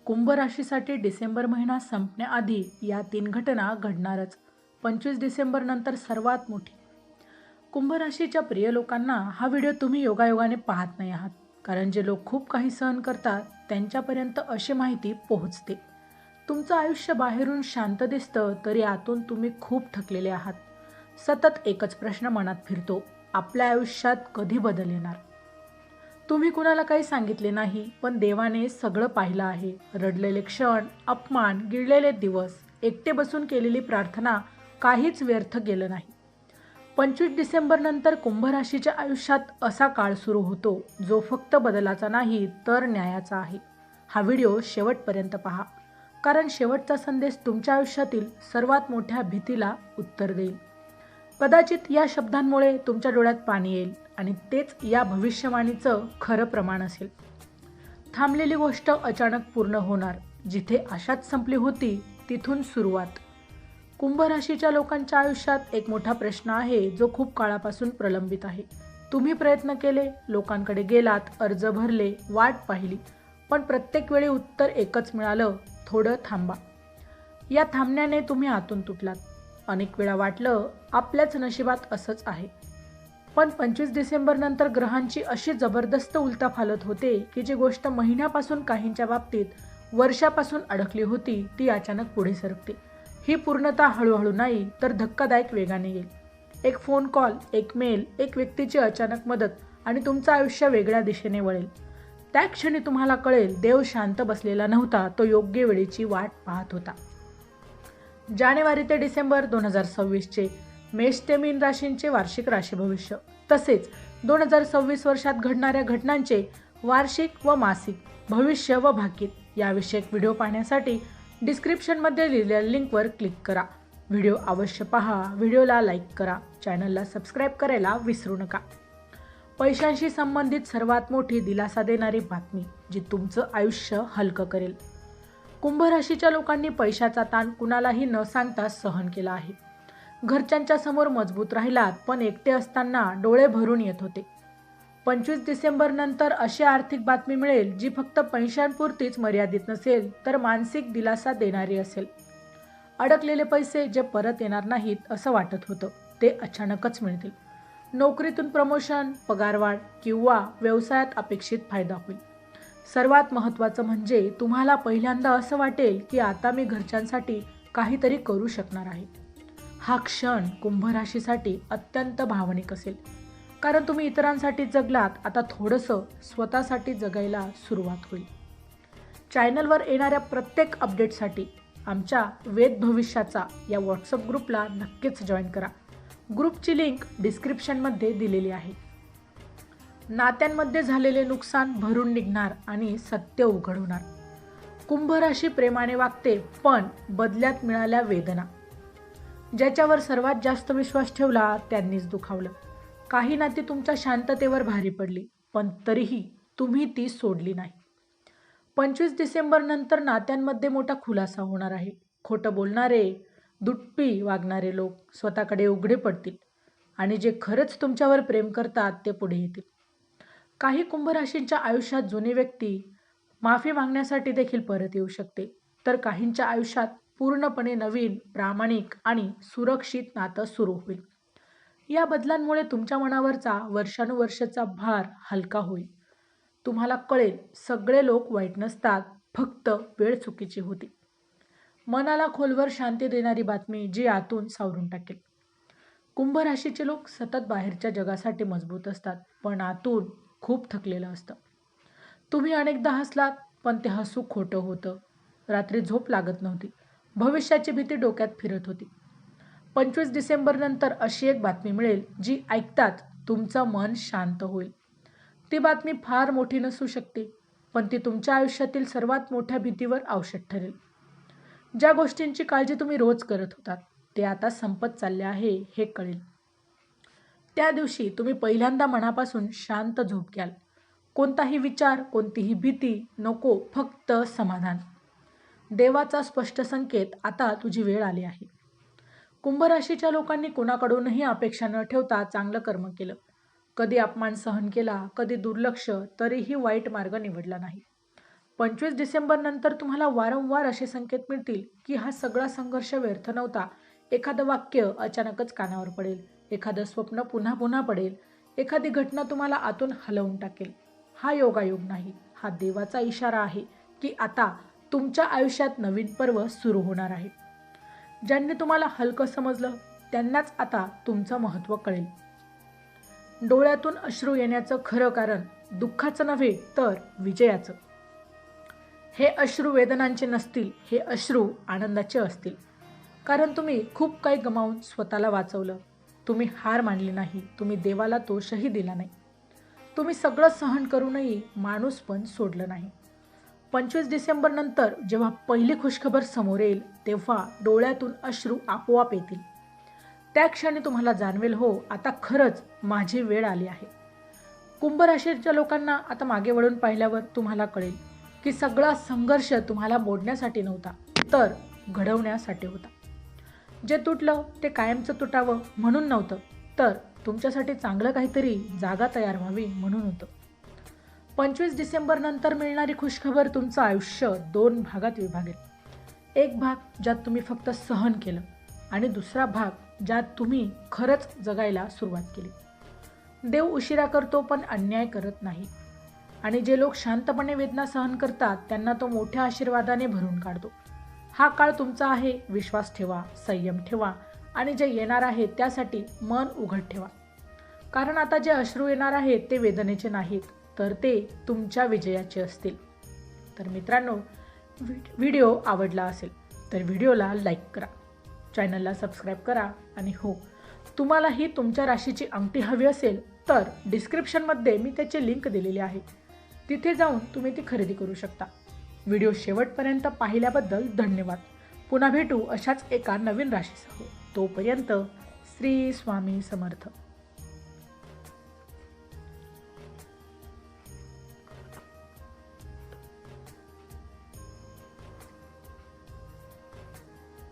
कुंभ राशीसाठी डिसेंबर महिना संपण्याआधी या 3 घटना घडणारच. 25 डिसेंबर नंतर सर्वात मोठी. कुंभ राशीच्या प्रिय लोकांना हा व्हिडिओ तुम्ही योगायोगाने पाहत नाही आहात, कारण जे लोक खूप काही सहन करतात त्यांच्यापर्यंत अशी माहिती पोहोचते. तुमचं आयुष्य बाहेरून शांत दिसतं, तरी आतून तुम्ही खूप थकलेले आहात. सतत एकच प्रश्न मनात फिरतो, आपल्या आयुष्यात कधी बदल येणार? तुम्ही कुणाला काही सांगितले नाही, पण देवाने सगळं पाहिलं आहे. रडलेले क्षण, अपमान, गिळलेले दिवस, एकटे बसून केलेली प्रार्थना, काहीच व्यर्थ गेलं नाही. 25 डिसेंबर नंतर कुंभ राशीच्या आयुष्यात असा काळ सुरू होतो, जो फक्त बदलाचा नाही तर न्यायाचा आहे. हा व्हिडिओ शेवटपर्यंत पहा, कारण शेवटचा संदेश तुमच्या आयुष्यातील सर्वात मोठ्या भीतीला उत्तर देईल. कदाचित या शब्दांमुळे तुमच्या डोळ्यात पाणी येईल आणि तेच या भविष्यवाणीचं खरं प्रमाण असेल. थांबलेली गोष्ट अचानक पूर्ण होणार. जिथे आशाच संपली होती, तिथून सुरुवात. कुंभ राशीच्या लोकांच्या आयुष्यात एक मोठा प्रश्न आहे, जो खूप काळापासून प्रलंबित आहे. तुम्ही प्रयत्न केले, लोकांकडे गेलात, अर्ज भरले, वाट पाहिली, पण प्रत्येक वेळी उत्तर एकच मिळालं, थोडं थांबा. या थांबण्याने तुम्ही आतून तुटलात. अनेक वेळा वाटलं आपल्याच नशिबात असंच आहे. पण 25 डिसेंबर नंतर ग्रहांची अशी जबरदस्त उलथापालथ होते की जी गोष्ट महिन्यापासून काहींच्या बाबतीत वर्षापासून अडकली होती, ती अचानक पुढे सरकते. ही पूर्णतः हळूहळू नाही तर धक्कादायक वेगाने येईल. एक फोन कॉल, एक मेल, एक व्यक्तीची अचानक मदत आणि तुमचं आयुष्य वेगळ्या दिशेने वळेल. त्या क्षणी तुम्हाला कळेल, देव शांत बसलेला नव्हता, तो योग्य वेळेची वाट पाहत होता. जानेवारी ते डिसेंबर 2026चे मेष ते मीन राशींचे वार्षिक राशी भविष्य, तसेच 2026 वर्षात घडणाऱ्या घटनांचे वार्षिक व मासिक भविष्य व भाकीत याविषयक व्हिडिओ पाहण्यासाठी डिस्क्रिप्शनमध्ये लिहिलेल्या लिंकवर क्लिक करा. व्हिडिओ अवश्य पहा, व्हिडिओला लाईक करा, चॅनलला सबस्क्राईब करायला विसरू नका. पैशांशी संबंधित सर्वात मोठी दिलासा देणारी बातमी, जी तुमचं आयुष्य हलकं करेल. कुंभ राशीच्या लोकांनी पैशाचा ताण कुणालाही न सांगता सहन केला आहे. घरच्यांच्या समोर मजबूत राहिलात, पण एकटे असताना डोळे भरून येत होते. 25 डिसेंबर नंतर अशी आर्थिक बातमी मिळेल, जी फक्त पैशांपुरतीच मर्यादित नसेल, तर मानसिक दिलासा देणारी असेल. अडकलेले पैसे जे परत येणार नाहीत असं वाटत होतं, ते अचानकच मिळतील. नोकरीतून प्रमोशन, पगारवाढ किंवा व्यवसायात अपेक्षित फायदा होईल. सर्वात महत्त्वाचं म्हणजे तुम्हाला पहिल्यांदा असं वाटेल की आता मी घरच्यांसाठी काहीतरी करू शकणार आहे. हा क्षण कुंभ राशीसाठी अत्यंत भावनिक असेल, कारण तुम्ही इतरांसाठी जगलात, आता थोडंसं स्वतःसाठी जगायला सुरुवात होईल. चॅनलवर येणाऱ्या प्रत्येक अपडेटसाठी आमच्या वेद भविष्याचा या व्हॉट्सअप ग्रुपला नक्कीच जॉईन करा. ग्रुपची लिंक डिस्क्रिप्शनमध्ये दिलेली आहे. नात्यांमध्ये झालेले नुकसान भरून निघणार आणि सत्य उघड होणार. कुंभ राशी प्रेमाने वागते, पण बदल्यात मिळाल्या वेदना. ज्याच्यावर सर्वात जास्त विश्वास ठेवला त्यांनीच दुखावलं. काही नाती तुमच्या शांततेवर भारी पडली, पण तरीही तुम्ही ती सोडली नाही. 25 डिसेंबर नंतर नात्यांमध्ये मोठा खुलासा होणार आहे. खोटं बोलणारे, दुटपी वागणारे लोक स्वतःकडे उघडे पडतील आणि जे खरंच तुमच्यावर प्रेम करतात ते पुढे येतील. काही कुंभ राशींच्या आयुष्यात जुनी व्यक्ती माफी मागण्यासाठी देखील परत येऊ शकते, तर काहींच्या आयुष्यात पूर्णपणे नवीन, प्रामाणिक आणि सुरक्षित नातं सुरू होईल. या बदलांमुळे तुमच्या मनावरचा वर्षानुवर्षाचा भार हलका होईल. तुम्हाला कळेल, सगळे लोक वाईट नसतात, फक्त वेळ चुकीची होती. मनाला खोलवर शांती देणारी बातमी, जी आतून सावरून टाकेल. कुंभ राशीचे लोक सतत बाहेरच्या जगासाठी मजबूत असतात, पण आतून खूप थकलेलं असतं. तुम्ही अनेकदा हसलात, पण ते हसू खोटं होतं. रात्री झोप लागत नव्हती, भविष्याची भीती डोक्यात फिरत होती. 25 डिसेंबर नंतर अशी एक बातमी मिळेल, जी ऐकताच तुमचं मन शांत होईल. ती बातमी फार मोठी नसू शकते, पण ती तुमच्या आयुष्यातील सर्वात मोठ्या भीतीवर औषध ठरेल. ज्या गोष्टींची काळजी तुम्ही रोज करत होतात, ते आता संपत चालले आहे हे कळेल. त्या दिवशी तुम्ही पहिल्यांदा मनापासून शांत झोप घ्याल. कोणताही विचार, कोणतीही भीती नको, फक्त समाधान. देवाचा स्पष्ट संकेत, आता तुझी वेळ आली आहे. कुंभ राशीच्या लोकांनी कोणाकडूनही अपेक्षा न ठेवता चांगलं कर्म केलं. कधी अपमान सहन केला, कधी दुर्लक्ष, तरीही वाईट मार्ग निवडला नाही. 25 डिसेंबर नंतर तुम्हाला वारंवार असे संकेत मिळतील की हा सगळा संघर्ष व्यर्थ नव्हता. एखादं वाक्य अचानकच कानावर पडेल, एखादं स्वप्न पुन्हा पुन्हा पडेल, एखादी घटना तुम्हाला आतून हलवून टाकेल. हा योगायोग नाही, हा देवाचा इशारा आहे की आता तुमच्या आयुष्यात नवीन पर्व सुरू होणार आहे. ज्यांनी तुम्हाला हलकं समजलं त्यांनाच आता तुमचं महत्त्व कळेल. डोळ्यातून अश्रू येण्याचं खरं कारण दुःखाचं नव्हे तर विजयाचं. हे अश्रू वेदनांचे नसतील, हे अश्रू आनंदाचे असतील. कारण तुम्ही खूप काही गमावून स्वतःला वाचवलं. तुम्ही हार मानली नाही, तुम्ही देवाला दोषही दिला नाही. तुम्ही सगळं सहन करूनही माणूस पण सोडलं नाही. 25 डिसेंबर नंतर जेव्हा पहिली खुशखबर समोर येईल तेव्हा डोळ्यातून अश्रू आपोआप येतील. त्या क्षणी तुम्हाला जाणवेल, हो आता खरंच माझी वेळ आली आहे. कुंभ राशीच्या लोकांना आता मागे वळून पाहिल्यावर तुम्हाला कळेल की सगळा संघर्ष तुम्हाला मोडण्यासाठी नव्हता तर घडवण्यासाठी होता. जे तुटलं ते कायमचं तुटावं म्हणून नव्हतं, तर तुमच्यासाठी चांगलं काहीतरी जागा तयार व्हावी म्हणून होतं. 25 डिसेंबर नंतर मिळणारी खुशखबर तुमचं आयुष्य 2 भागात विभागेल. एक भाग ज्यात तुम्ही फक्त सहन केलं आणि दुसरा भाग ज्यात तुम्ही खरंच जगायला सुरुवात केली. देव उशिरा करतो पण अन्याय करत नाही. आणि जे लोक शांतपणे वेदना सहन करतात त्यांना तो मोठ्या आशीर्वादाने भरून काढतो. हा काळ तुमचा आहे. विश्वास ठेवा, संयम ठेवा आणि जे येणार आहे त्यासाठी मन उघड ठेवा. कारण आता जे अश्रू येणार आहेत ते वेदनेचे नाहीत, तर ते तुमच्या विजयाचे असतील. तर मित्रांनो, व्हिडिओ आवडला असेल तर व्हिडिओला लाईक करा, चॅनलला सबस्क्राईब करा आणि हो, तुम्हालाही तुमच्या राशीची अंगठी हवी असेल तर डिस्क्रिप्शनमध्ये मी त्याची लिंक दिलेली आहे. तिथे जाऊन तुम्ही ती खरेदी करू शकता. व्हिडिओ शेवटपर्यंत पाहिल्याबद्दल धन्यवाद. पुन्हा भेटू अशाच एका नवीन राशीसह. तोपर्यंत श्री स्वामी समर्थ.